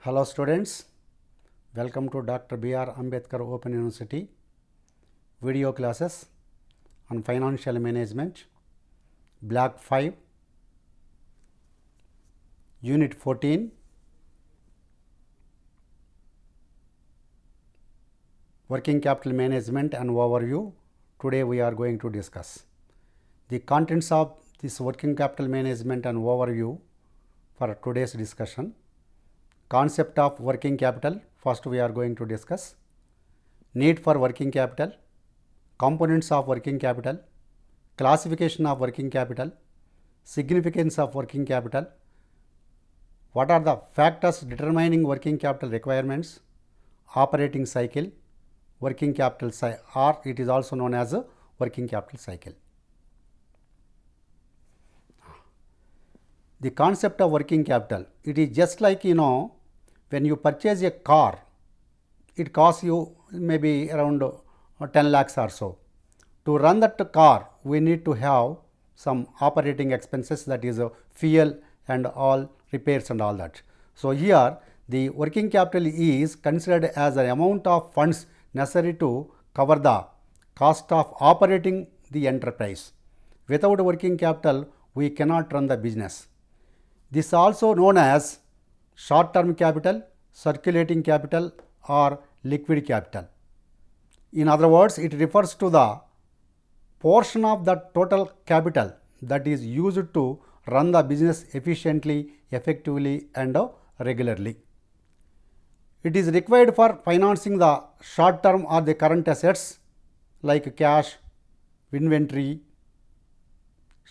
Hello students, welcome to Dr. B.R. Ambedkar Open University video classes on financial management, block 5, unit 14, working capital management and overview. Today we are going to discuss the contents of this working capital management and overview for today's discussion. Concept of working capital, first we are going to discuss. Need for working capital, components of working capital, classification of working capital, significance of working capital, what are the factors determining working capital requirements, operating cycle, working capital or it is also known as a working capital cycle. The concept of working capital, it is just like when you purchase a car, it costs you maybe around 10 lakhs or so. To run that car, we need to have some operating expenses, that is fuel and all repairs and all that. So here the working capital is considered as an amount of funds necessary to cover the cost of operating the enterprise. Without working capital, we cannot run the business. This is also known as short-term capital, circulating capital or liquid capital. In other words, it refers to the portion of the total capital that is used to run the business efficiently, effectively and regularly. It is required for financing the short-term or the current assets like cash, inventory,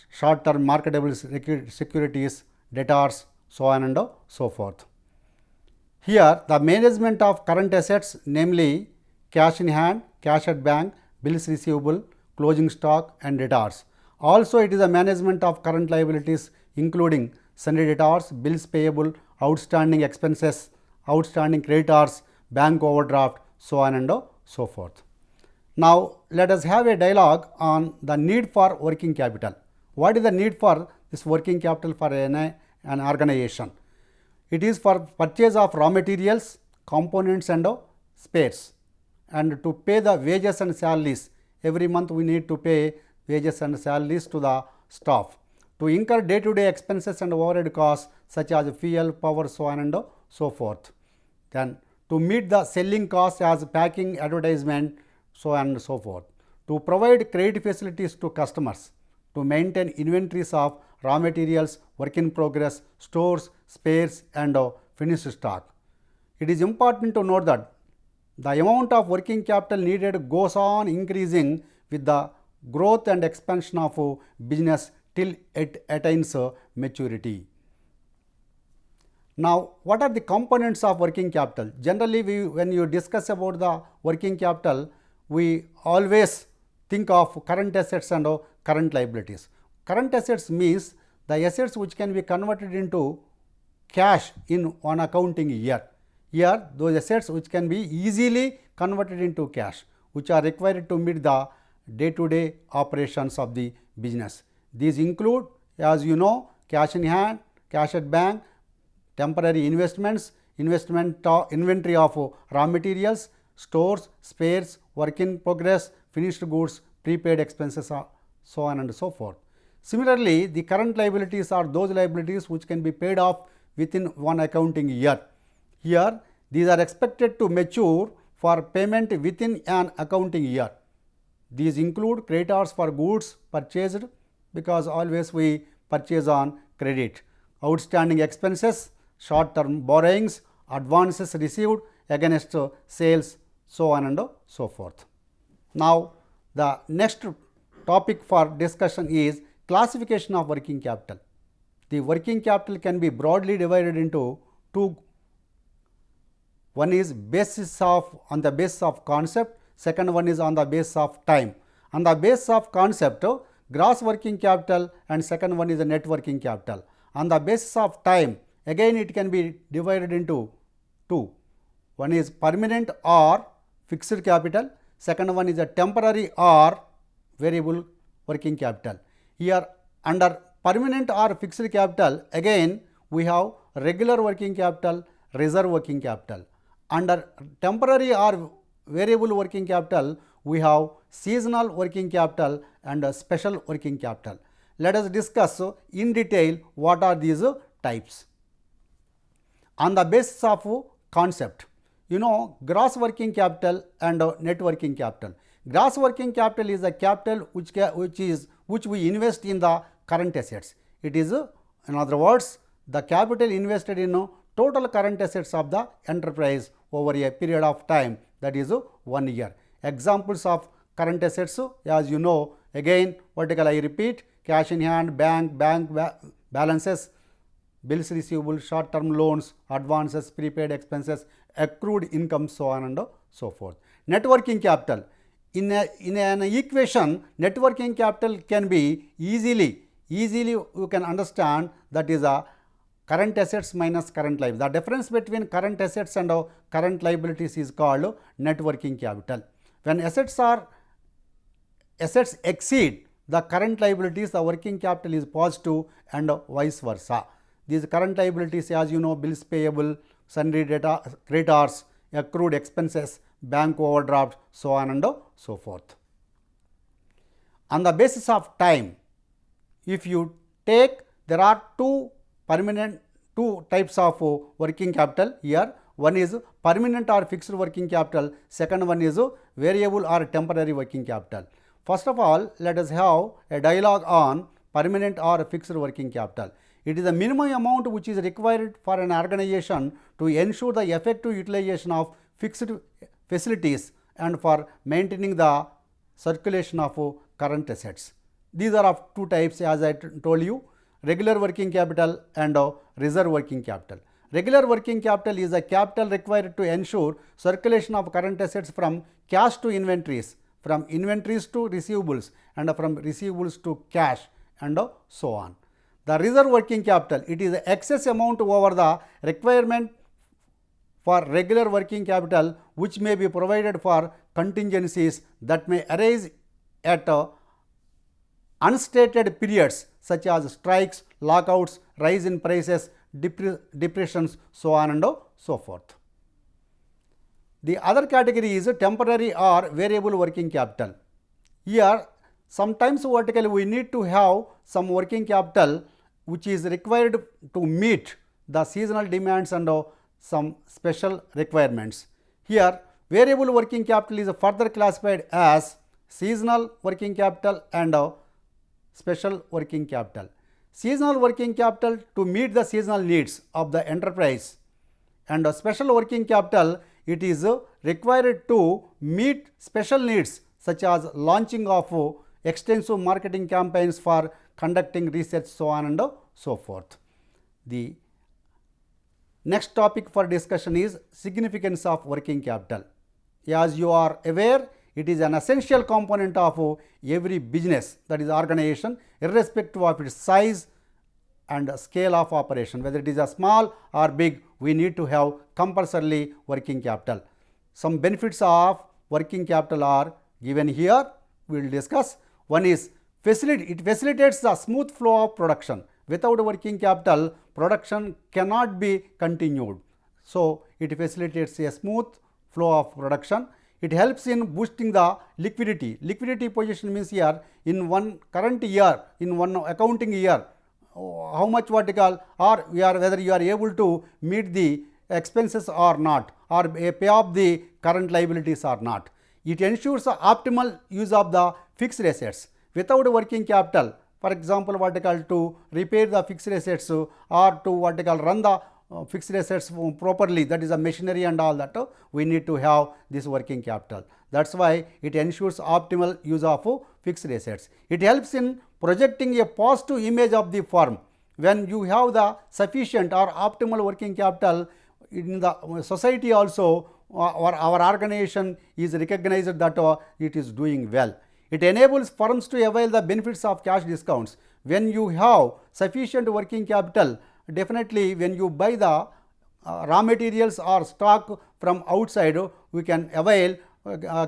short-term marketable securities, debtors, so on and so forth. Here the management of current assets, namely cash in hand, cash at bank, bills receivable, closing stock and debtors. Also it is a management of current liabilities including sundry debtors, bills payable, outstanding expenses, outstanding creditors, bank overdraft, so on and so forth. Now let us have a dialogue on the need for working capital. What is the need for this working capital for an organization? It is for purchase of raw materials, components and spares, and to pay the wages and salaries. Every month we need to pay wages and salaries to the staff, to incur day-to-day expenses and overhead costs such as fuel, power, so on and so forth. Then to meet the selling costs as packing, advertisement, so on and so forth. To provide credit facilities to customers, to maintain inventories of raw materials, work in progress, stores, spares and finished stock. It is important to note that the amount of working capital needed goes on increasing with the growth and expansion of business till it attains maturity. Now, what are the components of working capital? Generally, when you discuss about the working capital, we always think of current assets and current liabilities. Current assets means the assets which can be converted into cash in one accounting year. Here those assets which can be easily converted into cash, which are required to meet the day-to-day operations of the business. These include, as you know, cash in hand, cash at bank, temporary investments, inventory of raw materials, stores, spares, work in progress, finished goods, prepaid expenses, so on and so forth. Similarly, the current liabilities are those liabilities which can be paid off within one accounting year. Here, these are expected to mature for payment within an accounting year. These include creditors for goods purchased, because always we purchase on credit, outstanding expenses, short-term borrowings, advances received against sales, so on and so forth. Now, the next topic for discussion is classification of working capital. The working capital can be broadly divided into two. One is on the basis of concept, second one is on the basis of time. On the basis of concept, gross working capital, and second one is the net working capital. On the basis of time, again it can be divided into two. One is permanent or fixed capital, second one is a temporary or variable working capital. Here under permanent or fixed capital, again we have regular working capital, reserve working capital. Under temporary or variable working capital, we have seasonal working capital and special working capital. Let us discuss in detail what are these types. On the basis of concept, gross working capital and net working capital. Gross working capital is the capital which we invest in the current assets. It is, in other words, the capital invested in total current assets of the enterprise over a period of time, that is 1 year. Examples of current assets, as you know, again I repeat, cash in hand, bank balances, bills receivable, short term loans, advances, prepaid expenses, accrued income, so on and so forth. Net working capital. In an equation, net working capital can be easily you can understand, that is a current assets minus current liabilities. The difference between current assets and current liabilities is called net working capital. When assets exceed the current liabilities, the working capital is positive and vice versa. These current liabilities, as you know, bills payable, sundry creditors, accrued expenses, bank overdraft, so on and so forth. On the basis of time, if you take, there are two types of working capital here. One is permanent or fixed working capital, second one is variable or temporary working capital. First of all, let us have a dialogue on permanent or fixed working capital. It is the minimum amount which is required for an organization to ensure the effective utilization of fixed facilities and for maintaining the circulation of current assets. These are of two types, as I told you, regular working capital and reserve working capital. Regular working capital is a capital required to ensure circulation of current assets from cash to inventories, from inventories to receivables, and from receivables to cash, and so on. The reserve working capital, it is the excess amount over the requirement for regular working capital which may be provided for contingencies that may arise at unstated periods such as strikes, lockouts, rise in prices, depressions, so on and so forth. The other category is temporary or variable working capital. Here sometimes vertically we need to have some working capital which is required to meet the seasonal demands and some special requirements. Here variable working capital is further classified as seasonal working capital and special working capital. Seasonal working capital to meet the seasonal needs of the enterprise, and special working capital, it is required to meet special needs such as launching of extensive marketing campaigns for conducting research, so on and so forth. The next topic for discussion is significance of working capital. As you are aware, it is an essential component of every business, that is organization, irrespective of its size and scale of operation. Whether it is a small or big, we need to have compulsorily working capital. Some benefits of working capital are given here, we will discuss. One is it facilitates the smooth flow of production. Without working capital, production cannot be continued. So, it facilitates a smooth flow of production. It helps in boosting the liquidity. Liquidity position means here in one current year, in one accounting year, how much whether you are able to meet the expenses or not, or pay off the current liabilities or not. It ensures the optimal use of the fixed assets. Without working capital, for example, to repair the fixed assets or to run the fixed assets properly, that is a machinery and all that, we need to have this working capital. That is why it ensures optimal use of fixed assets. It helps in projecting a positive image of the firm. When you have the sufficient or optimal working capital in the society also, our organization is recognized that it is doing well. It enables firms to avail the benefits of cash discounts. When you have sufficient working capital, definitely when you buy the raw materials or stock from outside, we can avail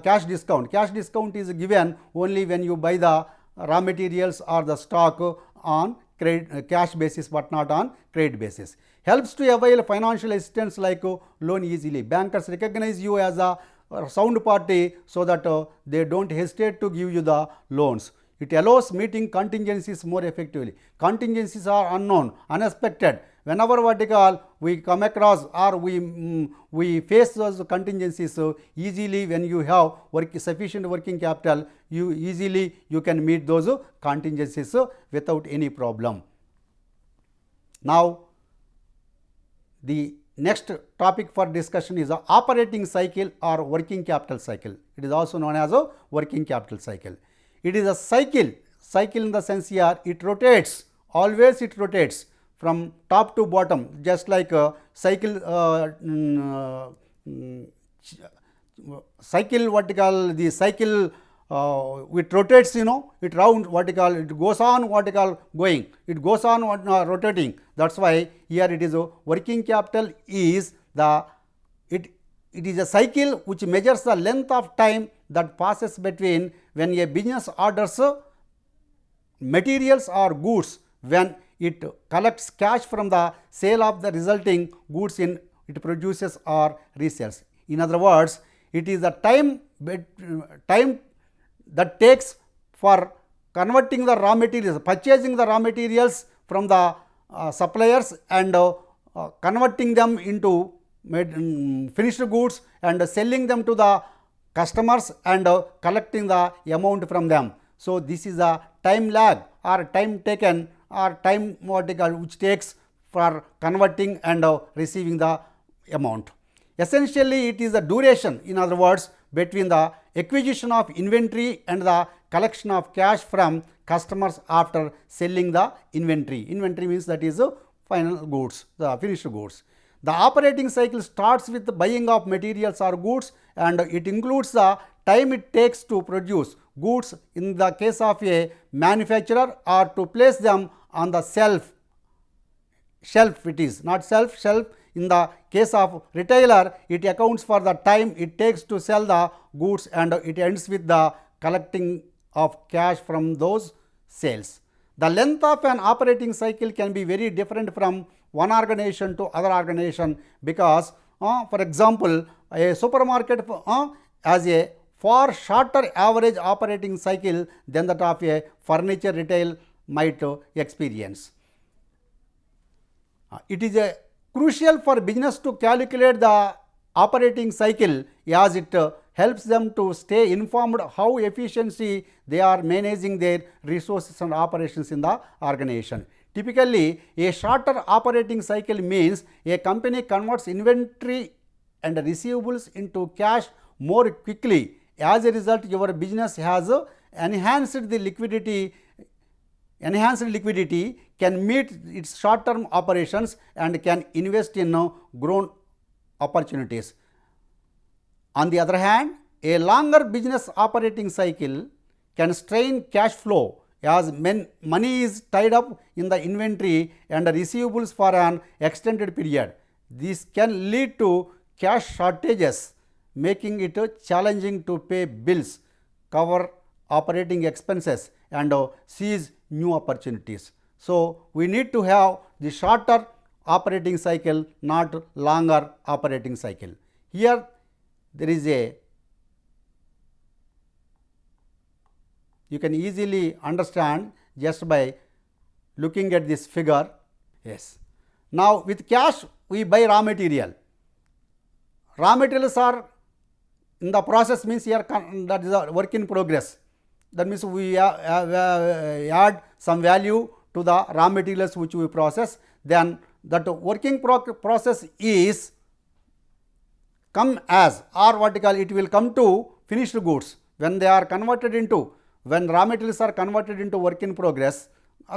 cash discount. Cash discount is given only when you buy the raw materials or the stock on cash basis, but not on credit basis. helps to avail financial assistance like loan easily. Bankers recognize you as a sound party so that they don't hesitate to give you the loans. It allows meeting contingencies more effectively. Contingencies are unknown, unexpected. Whenever we come across or we face those contingencies easily, when you have sufficient working capital, you can meet those contingencies without any problem. Now, the next topic for discussion is the operating cycle or working capital cycle. It is also known as a working capital cycle. It is a cycle in the sense here it rotates, always it rotates from top to bottom, just like a cycle, the cycle it rotates, it round it goes on going, it goes on rotating. That's why here it is working capital is it is a cycle which measures the length of time that passes between when a business orders materials or goods, when it collects cash from the sale of the resulting goods it produces or resells. In other words, it is the time that takes for converting the raw materials, purchasing the raw materials from the suppliers and converting them into finished goods and selling them to the customers and collecting the amount from them. So, this is a time lag or time taken or time which takes for converting and receiving the amount. Essentially, it is the duration, in other words, between the acquisition of inventory and the collection of cash from customers after selling the inventory. Inventory means that is final goods, the finished goods. The operating cycle starts with the buying of materials or goods, and it includes the time it takes to produce goods in the case of a manufacturer or to place them on the shelf it is not shelf. In the case of retailer, it accounts for the time it takes to sell the goods and it ends with the collecting of cash from those sales. The length of an operating cycle can be very different from one organization to other organization because for example, a supermarket has a far shorter average operating cycle than that of a furniture retail might experience. It is crucial for business to calculate the operating cycle as it helps them to stay informed how efficiently they are managing their resources and operations in the organization. Typically, a shorter operating cycle means a company converts inventory and receivables into cash more quickly. As a result, your business has enhanced liquidity, can meet its short-term operations and can invest in growth opportunities. On the other hand, a longer business operating cycle can strain cash flow as money is tied up in the inventory and receivables for an extended period. This can lead to cash shortages, making it challenging to pay bills, cover operating expenses and seize new opportunities. So, we need to have the shorter operating cycle, not longer operating cycle. Here there is you can easily understand just by looking at this figure. Yes. Now, with cash we buy raw material. Raw materials are in the process means here that is a work in progress. That means we add some value to the raw materials which we process, then that working process is come as or it will come to finished goods when they are converted into, when raw materials are converted into work in progress,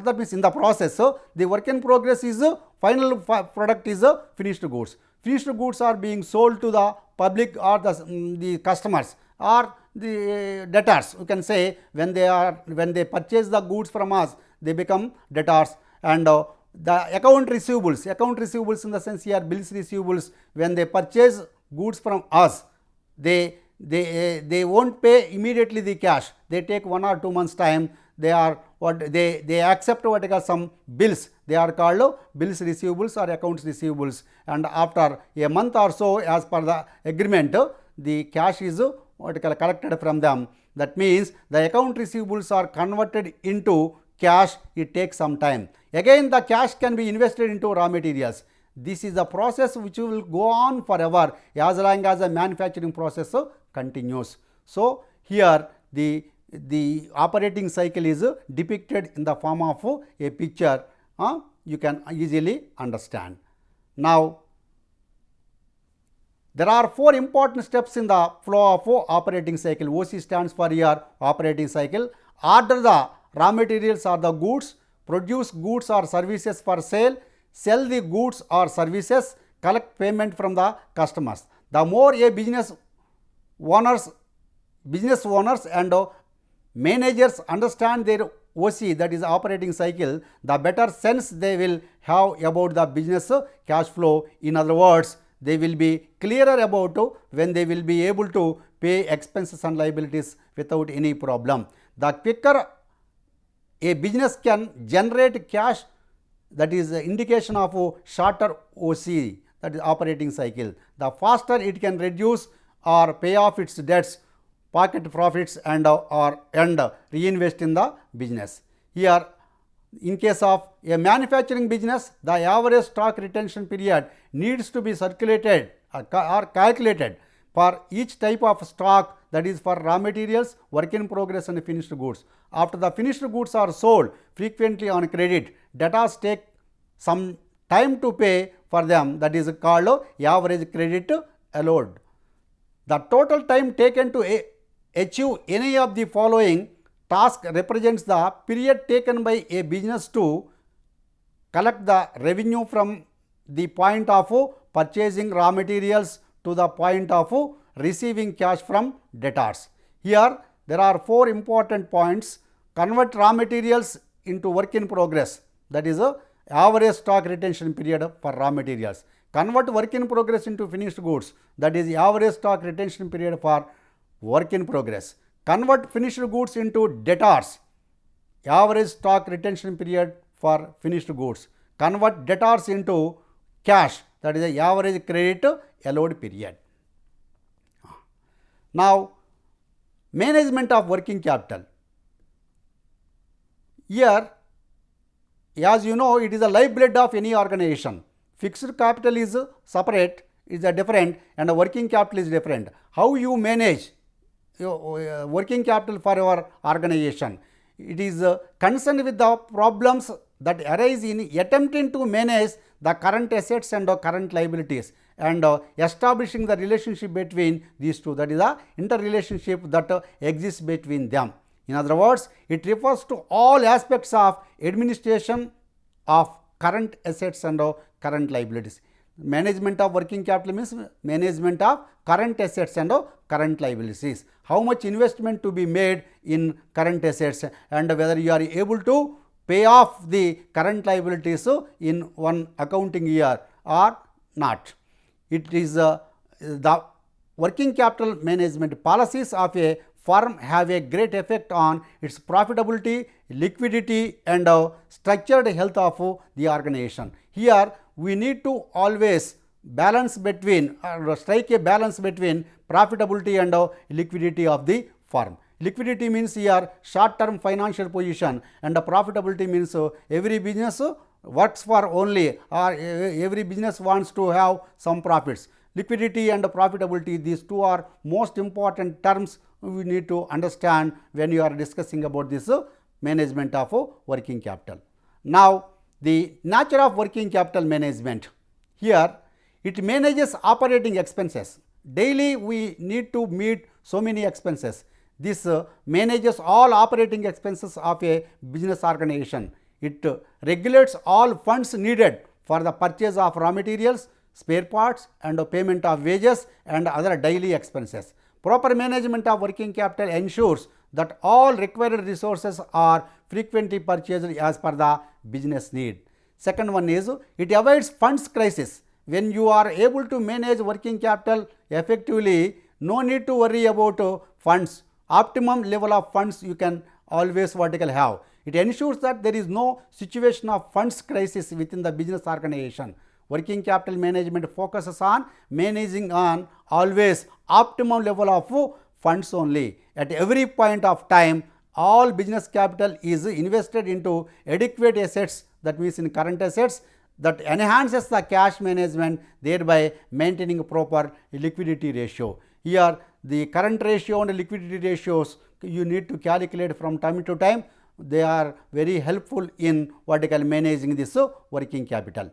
that means in the process. So, the work in progress is final product is finished goods. Finished goods are being sold to the public or the customers or the debtors. You can say when they purchase the goods from us, they become debtors, and the account receivables in the sense here bills receivables, when they purchase goods from us, they won't pay immediately the cash, they take 1 or 2 months time, they are what they accept what some bills, they are called bills receivables or accounts receivables, and after a month or so, as per the agreement, the cash is what collected from them. That means the account receivables are converted into cash. It takes some time. Again, the cash can be invested into raw materials. This is a process which will go on forever as long as the manufacturing process continues. So here the operating cycle is depicted in the form of a picture. You can easily understand. Now, there are 4 important steps in the flow of operating cycle. OC stands for your operating cycle. Order the raw materials or the goods, produce goods or services for sale, sell the goods or services, collect payment from the customers. The more a business owners and managers understand their OC, that is operating cycle, the better sense they will have about the business cash flow. In other words, they will be clearer about when they will be able to pay expenses and liabilities without any problem. The quicker a business can generate cash, that is the indication of shorter OC, that is operating cycle. The faster it can reduce or pay off its debts, pocket profits and reinvest in the business. Here, in case of a manufacturing business, the average stock retention period needs to be circulated or calculated for each type of stock, that is for raw materials, work in progress and finished goods. After the finished goods are sold, frequently on credit, debtors take some time to pay for them, that is called average credit allowed. The total time taken to achieve any of the following task represents the period taken by a business to collect the revenue from the point of purchasing raw materials to the point of receiving cash from debtors. Here there are 4 important points. Convert raw materials into work in progress, that is average stock retention period for raw materials. Convert work in progress into finished goods, that is average stock retention period for work in progress. Convert finished goods into debtors, average stock retention period for finished goods. Convert debtors into cash, that is the average credit allowed period. Now, management of working capital. Here, as you know, it is a lifeblood of any organization. Fixed capital is separate, is a different, and a working capital is different. How you manage working capital for your organization? It is concerned with the problems that arise in attempting to manage the current assets and current liabilities and establishing the relationship between these two, that is the interrelationship that exists between them. In other words, it refers to all aspects of administration of current assets and current liabilities. Management of working capital means management of current assets and current liabilities. How much investment to be made in current assets and whether you are able to pay off the current liabilities in one accounting year or not. It is the working capital management policies of a firm have a great effect on its profitability, liquidity and structured health of the organization. Here we need to always balance between strike a balance between profitability and liquidity of the firm. Liquidity means here short term financial position and profitability means every business works for only or every business wants to have some profits. Liquidity and profitability, these two are most important terms we need to understand when you are discussing about this management of working capital. Now, the nature of working capital management. Here, it manages operating expenses. Daily we need to meet so many expenses. This manages all operating expenses of a business organization. It regulates all funds needed for the purchase of raw materials, spare parts and payment of wages and other daily expenses. Proper management of working capital ensures that all required resources are frequently purchased as per the business need. Second one is it avoids funds crisis. When you are able to manage working capital effectively, no need to worry about funds. Optimum level of funds you can always vertical have. It ensures that there is no situation of funds crisis within the business organization. Working capital management focuses on managing on always optimum level of funds only. At every point of time, all business capital is invested into adequate assets, that means in current assets, that enhances the cash management, thereby maintaining a proper liquidity ratio. Here the current ratio and liquidity ratios you need to calculate from time to time. They are very helpful in managing this working capital.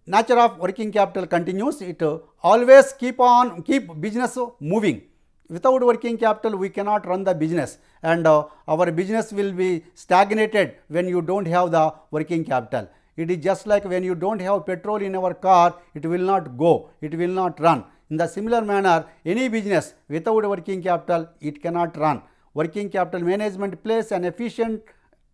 Nature of working capital continues. It always keep business moving. Without working capital, we cannot run the business, and our business will be stagnated when you don't have the working capital. It is just like when you don't have petrol in our car, it will not go, it will not run. In the similar manner, any business without working capital, it cannot run. Working capital management plays an efficient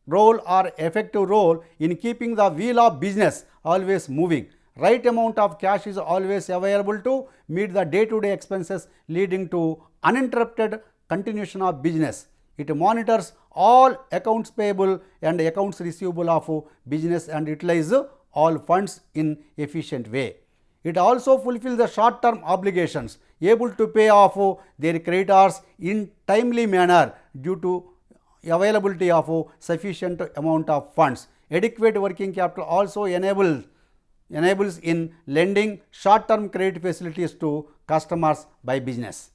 role or effective role in keeping the wheel of business always moving. Right amount of cash is always available to meet the day-to-day expenses, leading to uninterrupted continuation of business. It monitors all accounts payable and accounts receivable of business and utilizes all funds in efficient way. It also fulfills the short-term obligations, able to pay off their creditors in timely manner due to availability of sufficient amount of funds. Adequate working capital also enables in lending short-term credit facilities to customers by business.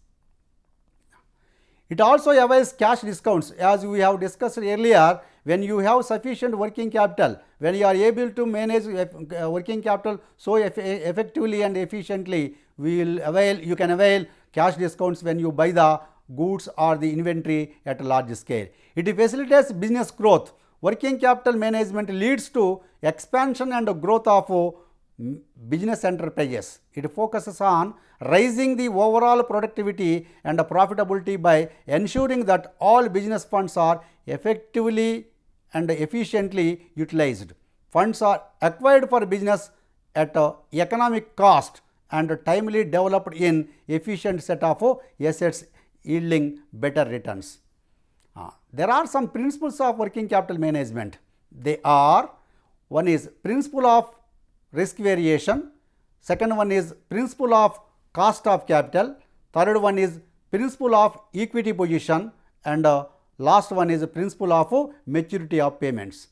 It also avails cash discounts, as we have discussed earlier. When you have sufficient working capital, when you are able to manage working capital so effectively and efficiently, you can avail cash discounts when you buy the goods or the inventory at a large scale. It facilitates business growth. Working capital management leads to expansion and growth of business enterprises. It focuses on raising the overall productivity and profitability by ensuring that all business funds are effectively and efficiently utilized. Funds are acquired for business at economic cost and timely developed in efficient set of assets, yielding better returns. There are some principles of working capital management. They are: one is principle of risk variation, second one is principle of cost of capital, third one is principle of equity position, and last one is principle of maturity of payments.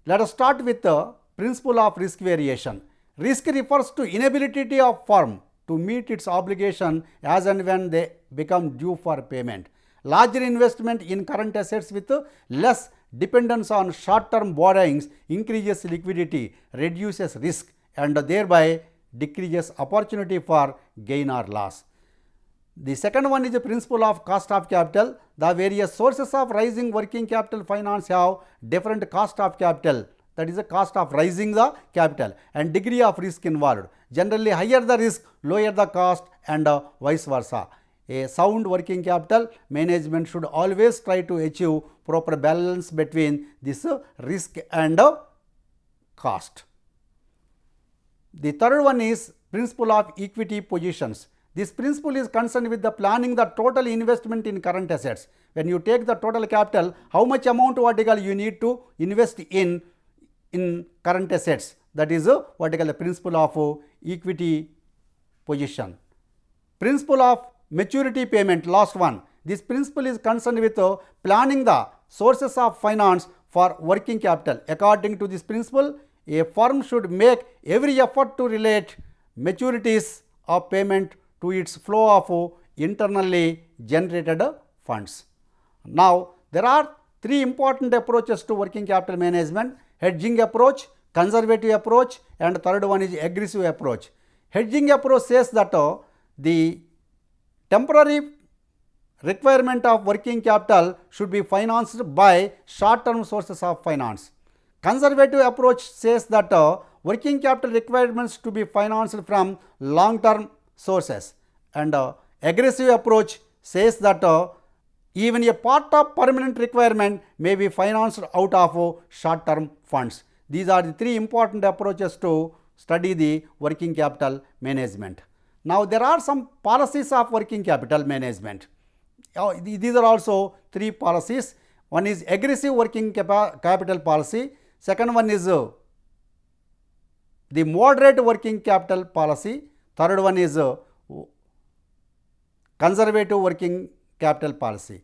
Let us start with the principle of risk variation. Risk refers to inability of firm to meet its obligation as and when they become due for payment. Larger investment in current assets with less dependence on short-term borrowings increases liquidity, reduces risk, and thereby decreases opportunity for gain or loss. The second one is the principle of cost of capital. The various sources of rising working capital finance have different cost of capital, that is the cost of raising the capital, and degree of risk involved. Generally, higher the risk, lower the cost, and vice versa. A sound working capital management should always try to achieve proper balance between this risk and cost. The third one is principle of equity positions. This principle is concerned with the planning the total investment in current assets. When you take the total capital, how much amount you need to invest in current assets. That is the principle of equity position. Principle of maturity payment, last one. This principle is concerned with planning the sources of finance for working capital. According to this principle, a firm should make every effort to relate maturities of payment to its flow of internally generated funds. Now, there are three important approaches to working capital management: hedging approach, conservative approach, and third one is aggressive approach. Hedging approach says that the temporary requirement of working capital should be financed by short-term sources of finance. Conservative approach says that working capital requirements to be financed from long-term sources, and aggressive approach says that even a part of permanent requirement may be financed out of short-term funds. These are the three important approaches to study the working capital management. Now, there are some policies of working capital management. These are also three policies. One is aggressive working capital policy. Second one is the moderate working capital policy. Third one is conservative working capital policy.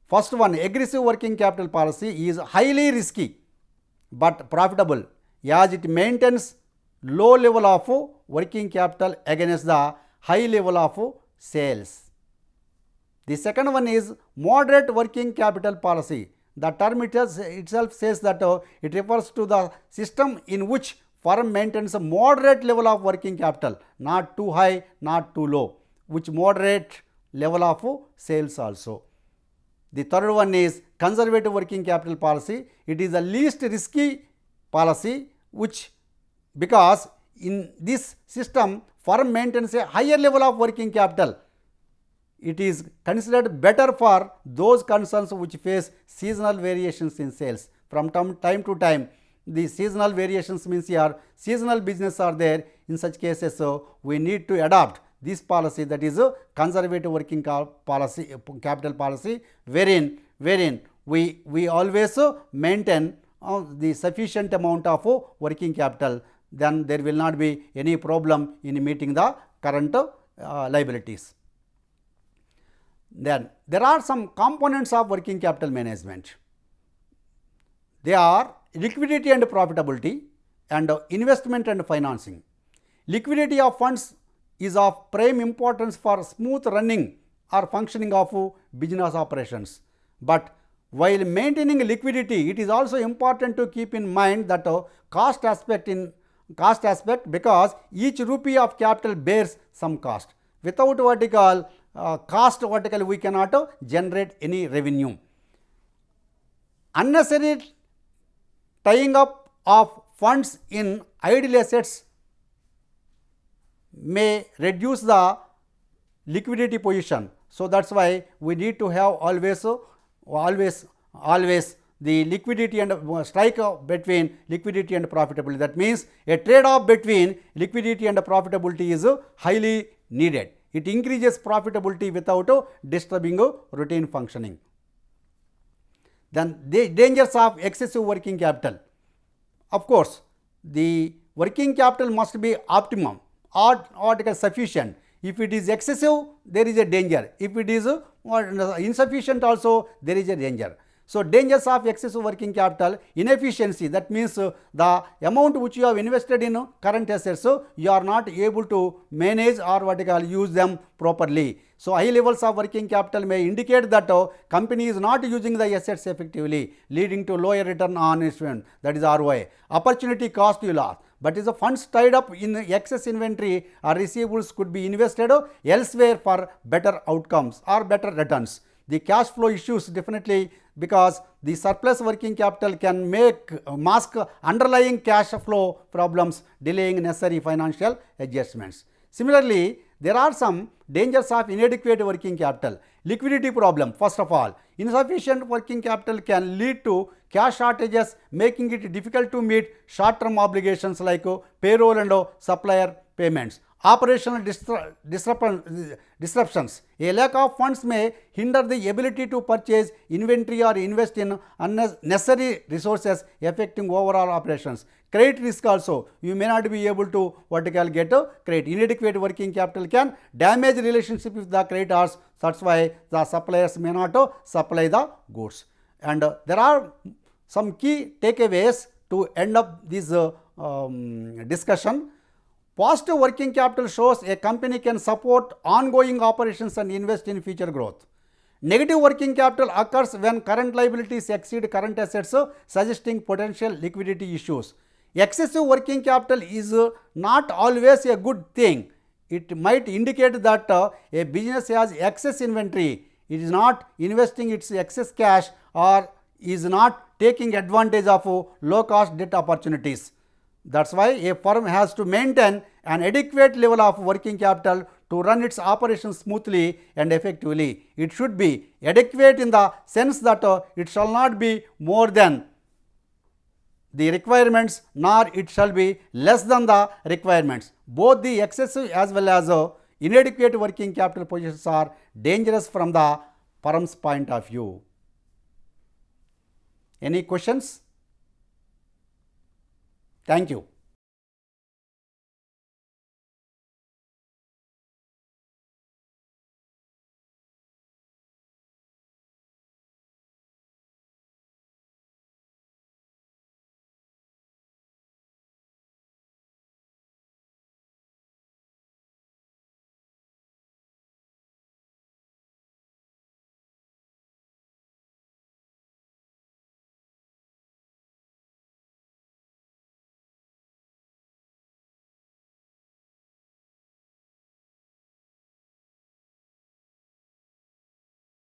First one, aggressive working capital policy, is highly risky but profitable as it maintains low level of working capital against the high level of sales. The second one is moderate working capital policy. The term itself says that it refers to the system in which firm maintains a moderate level of working capital, not too high, not too low, which moderate level of sales also. The third one is conservative working capital policy. It is the least risky policy, which because in this system firm maintains a higher level of working capital. It is considered better for those concerns which face seasonal variations in sales. From time to time, the seasonal variations means here seasonal business are there. In such cases, we need to adopt this policy, that is conservative working capital policy, wherein we always maintain the sufficient amount of working capital. Then there will not be any problem in meeting the current liabilities. Then there are some components of working capital management. They are liquidity and profitability and investment and financing. Liquidity of funds is of prime importance for smooth running or functioning of business operations. But while maintaining liquidity, it is also important to keep in mind that cost aspect because each rupee of capital bears some cost. Without cost vertical, we cannot generate any revenue. Unnecessary tying up of funds in idle assets may reduce the liquidity position. So that's why we need to have always the liquidity and strike between liquidity and profitability. That means a trade-off between liquidity and profitability is highly needed. It increases profitability without disturbing routine functioning. Then the dangers of excessive working capital. Of course, the working capital must be optimum or sufficient. If it is excessive, there is a danger. If it is insufficient also, there is a danger. So dangers of excessive working capital: inefficiency, that means the amount which you have invested in current assets, you are not able to manage or use them properly. So high levels of working capital may indicate that company is not using the assets effectively, leading to lower return on investment, that is ROI. Opportunity cost you lost. But if the funds tied up in excess inventory or receivables could be invested elsewhere for better outcomes or better returns. The cash flow issues, definitely, because the surplus working capital can mask underlying cash flow problems, delaying necessary financial adjustments. Similarly, there are some dangers of inadequate working capital. Liquidity problem, first of all. Insufficient working capital can lead to cash shortages, making it difficult to meet short-term obligations like payroll and supplier payments. Operational disruptions. A lack of funds may hinder the ability to purchase inventory or invest in unnecessary resources, affecting overall operations. Credit risk also. You may not be able to get credit. Inadequate working capital can damage relationship with the creditors. That's why the suppliers may not supply the goods. And there are some key takeaways to end up this discussion. Positive working capital shows a company can support ongoing operations and invest in future growth. Negative working capital occurs when current liabilities exceed current assets, suggesting potential liquidity issues. Excessive working capital is not always a good thing. It might indicate that a business has excess inventory. It is not investing its excess cash or is not taking advantage of low-cost debt opportunities. That's why a firm has to maintain an adequate level of working capital to run its operations smoothly and effectively. It should be adequate in the sense that it shall not be more than the requirements, nor it shall be less than the requirements. Both the excessive as well as inadequate working capital positions are dangerous from the firm's point of view. Any questions? Thank you.